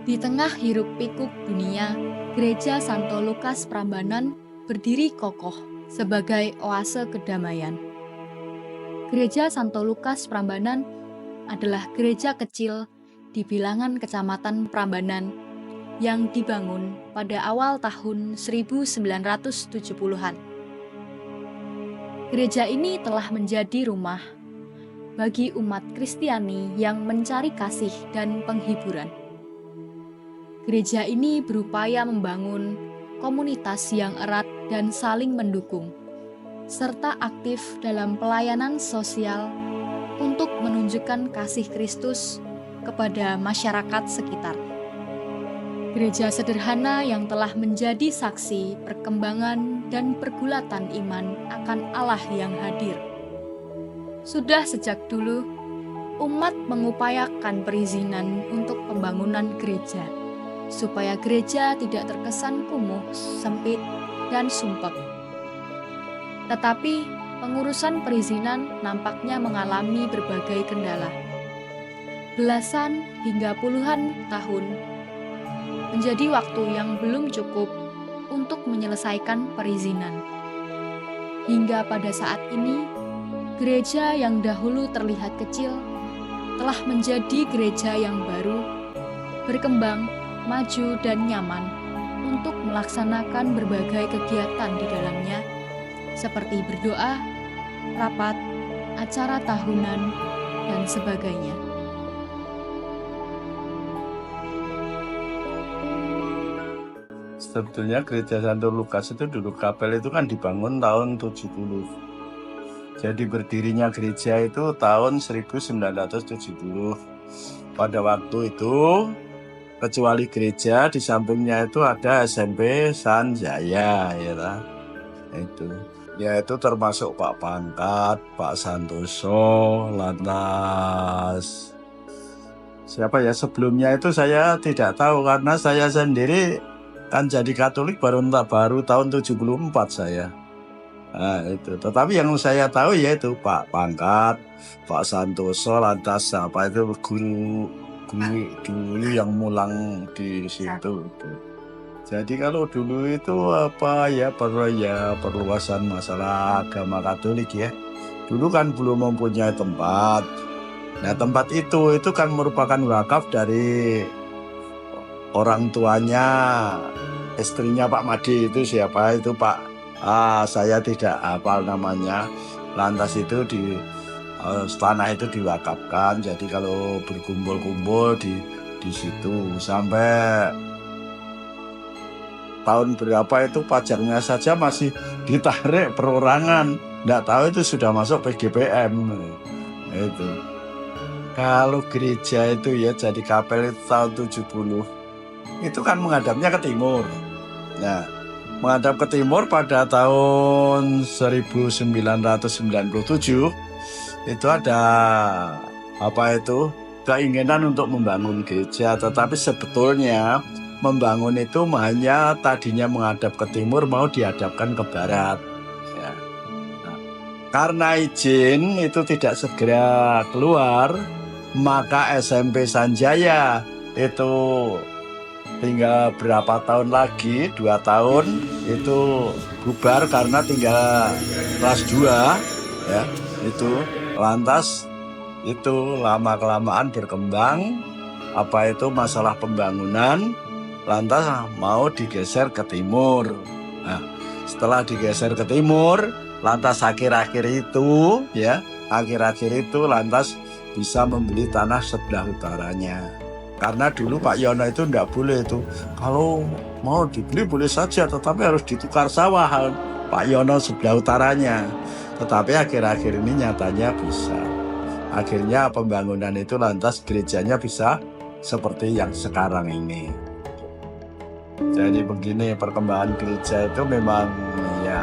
Di tengah hiruk-pikuk dunia, Gereja Santo Lukas Prambanan berdiri kokoh sebagai oase kedamaian. Gereja Santo Lukas Prambanan adalah gereja kecil di bilangan Kecamatan Prambanan yang dibangun pada awal tahun 1970-an. Gereja ini telah menjadi rumah bagi umat Kristiani yang mencari kasih dan penghiburan. Gereja ini berupaya membangun komunitas yang erat dan saling mendukung, serta aktif dalam pelayanan sosial untuk menunjukkan kasih Kristus kepada masyarakat sekitar. Gereja sederhana yang telah menjadi saksi perkembangan dan pergulatan iman akan Allah yang hadir. Sudah sejak dulu, umat mengupayakan perizinan untuk pembangunan gereja, supaya gereja tidak terkesan kumuh, sempit, dan sumpek. Tetapi pengurusan perizinan nampaknya mengalami berbagai kendala. Belasan hingga puluhan tahun menjadi waktu yang belum cukup untuk menyelesaikan perizinan. Hingga pada saat ini, gereja yang dahulu terlihat kecil telah menjadi gereja yang baru, berkembang, maju, dan nyaman untuk melaksanakan berbagai kegiatan di dalamnya, seperti berdoa, rapat, acara tahunan, dan sebagainya. Sebetulnya Gereja Santo Lukas itu dulu kapel itu kan dibangun tahun 70. Jadi berdirinya gereja itu tahun 1970. Pada waktu itu, kecuali gereja, di sampingnya itu ada SMP Sanjaya, ya. Itu. Ya itu termasuk Pak Pangkat, Pak Santoso, lantas siapa ya sebelumnya itu saya tidak tahu karena saya sendiri kan jadi Katolik baru tahun 74 saya. Nah, itu. Tetapi yang saya tahu yaitu Pak Pangkat, Pak Santoso, lantas apa itu guru yang mulang di situ. Itu. Jadi kalau dulu itu apa ya perluasan masalah agama Katolik ya. Dulu kan belum mempunyai tempat. Nah tempat itu kan merupakan wakaf dari orang tuanya, istrinya Pak Madi itu siapa itu Pak? Saya tidak hafal namanya. Lantas itu di tanah itu diwakafkan. Jadi kalau berkumpul-kumpul di situ sampai tahun berapa itu pajaknya saja masih ditarik perorangan. Nggak tahu itu sudah masuk PGPM. Itu. Kalau gereja itu ya jadi kapel itu tahun 70. Itu kan menghadapnya ke timur. Nah, menghadap ke timur pada tahun 1997 itu ada keinginan untuk membangun gereja, tetapi sebetulnya membangun itu hanya tadinya menghadap ke timur mau dihadapkan ke barat. Ya. Nah, karena izin itu tidak segera keluar, maka SMP Sanjaya itu tinggal berapa tahun lagi, 2 tahun itu bubar karena tinggal kelas 2 ya itu. Lantas itu lama-kelamaan berkembang masalah pembangunan, lantas mau digeser ke timur. Nah, setelah digeser ke timur, lantas akhir-akhir itu lantas bisa membeli tanah sebelah utaranya. Karena dulu Pak Yono itu enggak boleh itu. Kalau mau dibeli boleh saja, tetapi harus ditukar sawah Pak Yono sebelah utaranya. Tetapi akhir-akhir ini nyatanya bisa. Akhirnya pembangunan itu lantas gerejanya bisa seperti yang sekarang ini. Jadi begini perkembangan gereja itu memang ya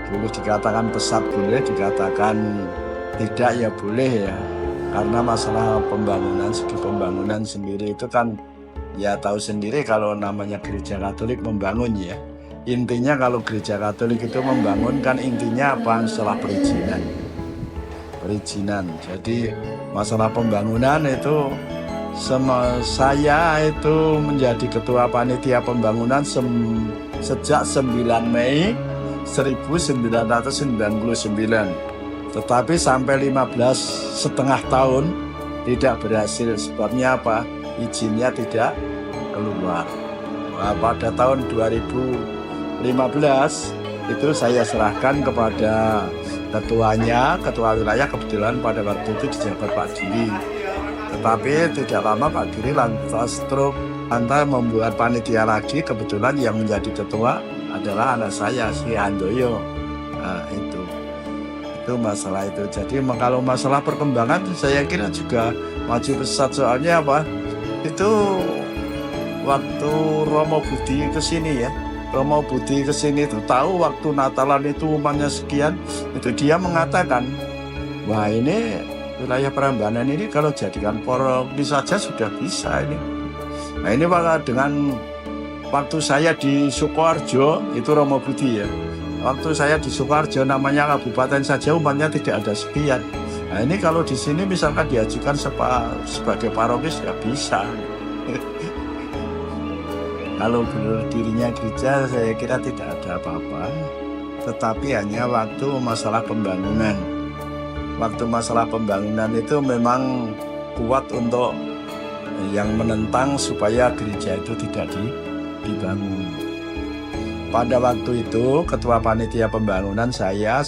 dulu dikatakan pesat boleh, dikatakan tidak ya boleh ya. Karena masalah segi pembangunan sendiri itu kan ya tahu sendiri kalau namanya gereja Katolik membangun ya. Intinya kalau gereja Katolik itu membangun kan intinya apa? Setelah perizinan. Jadi masalah pembangunan itu Saya itu menjadi ketua panitia pembangunan sejak 9 Mei 1999. Tetapi sampai 15,5 tahun tidak berhasil. Sebabnya apa? Izinnya tidak keluar. Nah, pada tahun 2015 itu saya serahkan kepada ketuanya, ketua wilayah, kebetulan pada waktu itu dijabat Pak Diri. Tetapi tidak lama Pak Diri lantas stroke, lantas membuat panitia lagi. Kebetulan yang menjadi ketua adalah anak saya, si Handoyo. Nah, itu masalah itu. Jadi kalau masalah perkembangan saya kira juga maju pesat. Soalnya apa? Itu waktu Romo Budi kesini ya. Romo Budi kesini itu tahu waktu Natalan itu umatnya sekian. Itu dia mengatakan, wah ini wilayah Prambanan ini kalau jadikan Porokni saja sudah bisa ini. Nah ini dengan waktu saya di Sukoharjo, itu Romo Budi ya. Waktu saya di Sukoharjo namanya kabupaten saja umatnya tidak ada sekian. Nah ini kalau di sini misalkan diajukan sebagai parokis ya bisa. Kalau berdirinya gereja saya kira tidak ada apa-apa. Tetapi hanya waktu masalah pembangunan. Waktu masalah pembangunan itu memang kuat untuk yang menentang supaya gereja itu tidak dibangun. Pada waktu itu ketua panitia pembangunan saya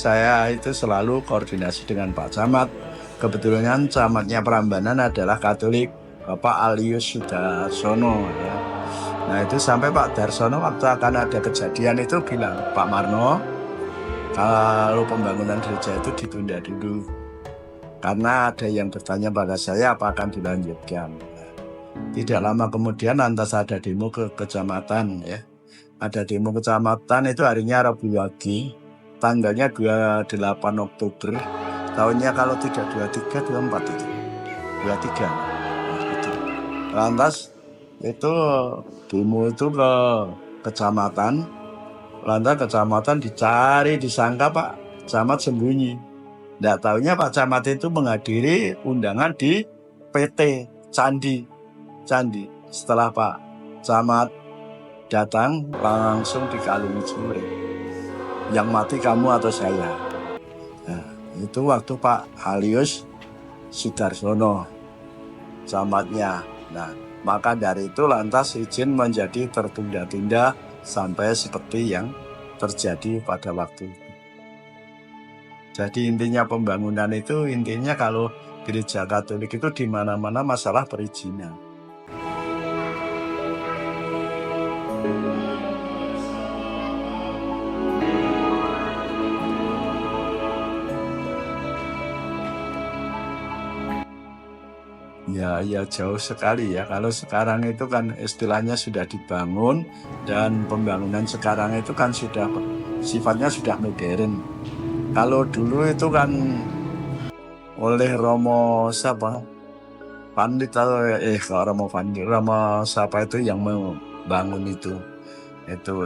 itu selalu koordinasi dengan Pak Camat. Kebetulan camatnya Prambanan adalah Katolik, Bapak Alius Sudarsono ya. Nah itu sampai Pak Darsono waktu akan ada kejadian itu bilang, Pak Marno, kalau pembangunan gereja itu ditunda dulu. Karena ada yang bertanya pada saya apa akan dilanjutkan. Tidak lama kemudian lantas ada demo ke kecamatan ya. Ada demo kecamatan itu harinya Rabu Wage, tanggalnya 28 Oktober, tahunnya kalau tidak 23, 24 itu. 23. Nah, itu. Lantas itu demo itu ke kecamatan, lantas kecamatan dicari, disangka Pak Camat sembunyi. Nggak tahunya Pak Camat itu menghadiri undangan di PT Candi. Setelah Pak Camat datang langsung dikalungi celurit. Yang mati kamu atau saya? Nah, itu waktu Pak Alius Sudarsono camatnya. Nah, maka dari itu lantas izin menjadi tertunda-tunda sampai seperti yang terjadi pada waktu itu. Jadi intinya pembangunan itu intinya kalau gereja Katolik itu di mana-mana masalah perizinan. Ya jauh sekali ya. Kalau sekarang itu kan istilahnya sudah dibangun dan pembangunan sekarang itu kan sudah sifatnya sudah modern. Kalau dulu itu kan oleh Romo siapa? Pandit atau Romo siapa itu yang membangun itu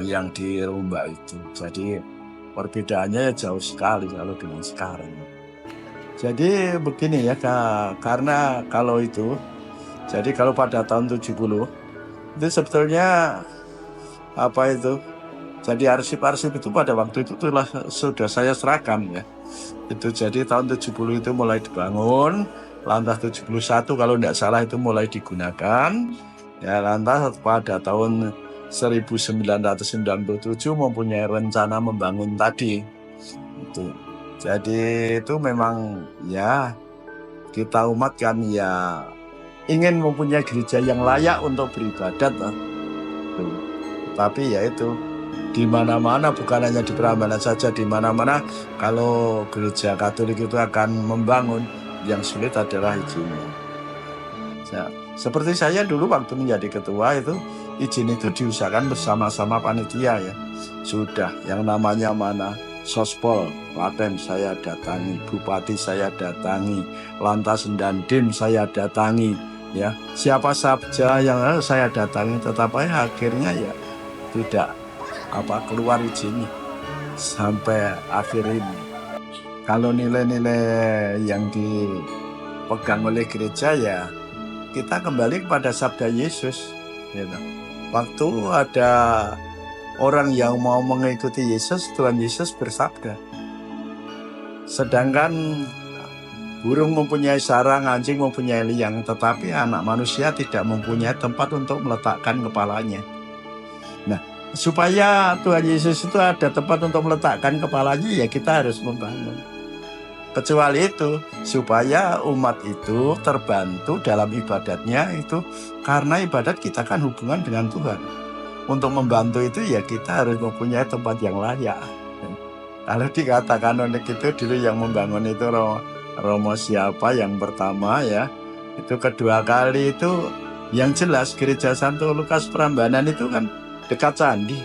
yang di Rumba itu. Jadi perbedaannya ya jauh sekali kalau dengan sekarang. Jadi begini ya, karena kalau itu, jadi kalau pada tahun 70 itu sebetulnya apa itu? Jadi arsip-arsip itu pada waktu itu sudah saya serahkan ya. Itu jadi tahun 70 itu mulai dibangun, lantas 71 kalau tidak salah itu mulai digunakan. Ya lantas pada tahun 1997 mempunyai rencana membangun tadi. Itu. Jadi itu memang ya kita umat kan ya ingin mempunyai gereja yang layak untuk beribadat. Tapi ya itu di mana-mana bukan hanya di Prambanan saja, di mana-mana kalau gereja Katolik itu akan membangun yang sulit adalah izinnya. Ya, seperti saya dulu waktu menjadi ketua itu izin itu diusahakan bersama-sama panitia ya. Sudah yang namanya mana Sospol, Klaten saya datangi, Bupati saya datangi, Lantas Dandim saya datangi, ya siapa saja yang saya datangi, tetapi akhirnya ya tidak keluar izinnya sampai akhir ini. Kalau nilai-nilai yang dipegang oleh gereja ya kita kembali kepada sabda Yesus. Gitu. Waktu ada orang yang mau mengikuti Yesus, Tuhan Yesus bersabda, sedangkan burung mempunyai sarang, anjing mempunyai liang, tetapi anak manusia tidak mempunyai tempat untuk meletakkan kepalanya. Nah, supaya Tuhan Yesus itu ada tempat untuk meletakkan kepalanya, ya kita harus membangun. Kecuali itu, supaya umat itu terbantu dalam ibadatnya itu, karena ibadat kita kan hubungan dengan Tuhan. Untuk membantu itu ya kita harus mempunyai tempat yang layak. Kalau dikatakan unik itu dulu yang membangun itu Romo siapa yang pertama ya, itu kedua kali itu yang jelas Gereja Santo Lukas Prambanan itu kan dekat candi.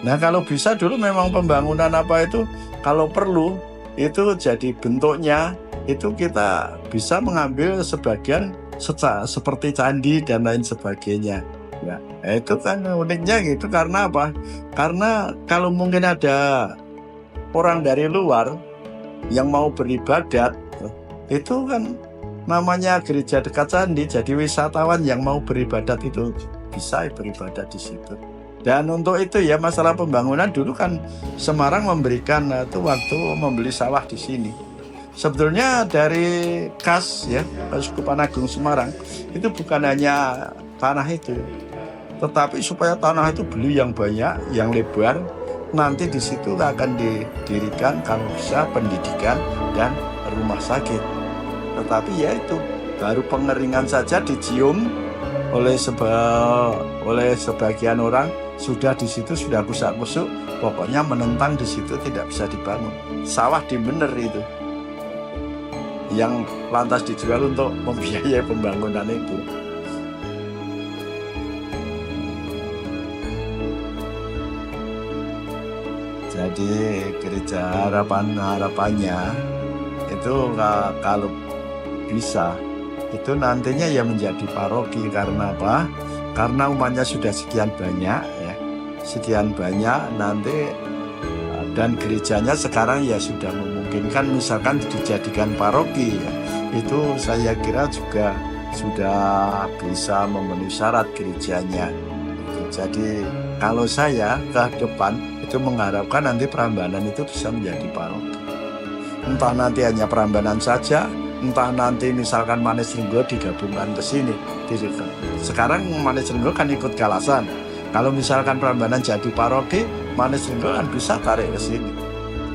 Nah kalau bisa dulu memang pembangunan apa itu, kalau perlu itu jadi bentuknya itu kita bisa mengambil sebagian seperti candi dan lain sebagainya. Ya, itu kan uniknya gitu. Karena apa? Karena kalau mungkin ada orang dari luar yang mau beribadat, itu kan namanya gereja dekat candi, jadi wisatawan yang mau beribadat itu bisa beribadat di situ. Dan untuk itu ya masalah pembangunan dulu kan Semarang memberikan itu waktu membeli sawah di sini. Sebetulnya dari kas ya Keuskupan Agung Semarang itu bukan hanya tanah itu, tetapi supaya tanah itu beli yang banyak, yang lebar, nanti di situ akan didirikan kalau bisa pendidikan dan rumah sakit. Tetapi ya itu baru pengeringan saja dicium oleh sebagian orang, sudah di situ sudah kusuk-kusuk, pokoknya menentang di situ tidak bisa dibangun. Sawah di Bener itu yang lantas dijual untuk membiayai pembangunan itu. Jadi gereja harapannya itu kalau bisa itu nantinya ya menjadi paroki. Karena apa? Karena umatnya sudah sekian banyak ya, sekian banyak nanti, dan gerejanya sekarang ya sudah memungkinkan misalkan dijadikan paroki ya, itu saya kira juga sudah bisa memenuhi syarat gerejanya. Jadi kalau saya ke depan itu mengharapkan nanti Prambanan itu bisa menjadi paroki. Entah nanti hanya Prambanan saja, entah nanti misalkan Manisrenggo digabungkan ke sini. Sekarang Manisrenggo kan ikut Kalasan. Kalau misalkan Prambanan jadi paroki, Manisrenggo kan bisa tarik ke sini.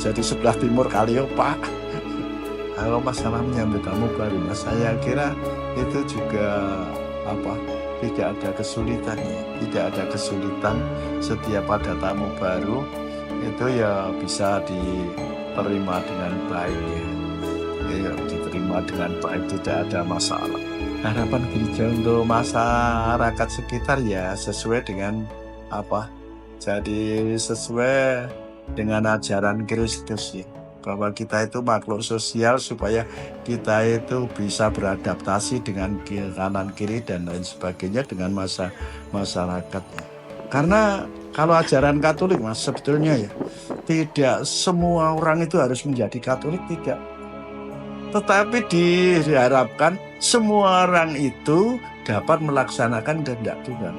Jadi sebelah timur Kaliopak. Kalau masalah menyambut tamu baru, saya kira itu juga tidak ada kesulitannya. Tidak ada kesulitan. Setiap ada tamu baru itu ya bisa diterima dengan baik ya. Ya, diterima dengan baik, tidak ada masalah. Harapan gereja untuk masyarakat sekitar ya sesuai dengan jadi sesuai dengan ajaran Kristus ya, bahwa kita itu makhluk sosial, supaya kita itu bisa beradaptasi dengan kanan kiri dan lain sebagainya dengan masyarakat. Karena kalau ajaran Katolik mas sebetulnya ya tidak semua orang itu harus menjadi Katolik, tidak. Tetapi diharapkan semua orang itu dapat melaksanakan kehendak Tuhan.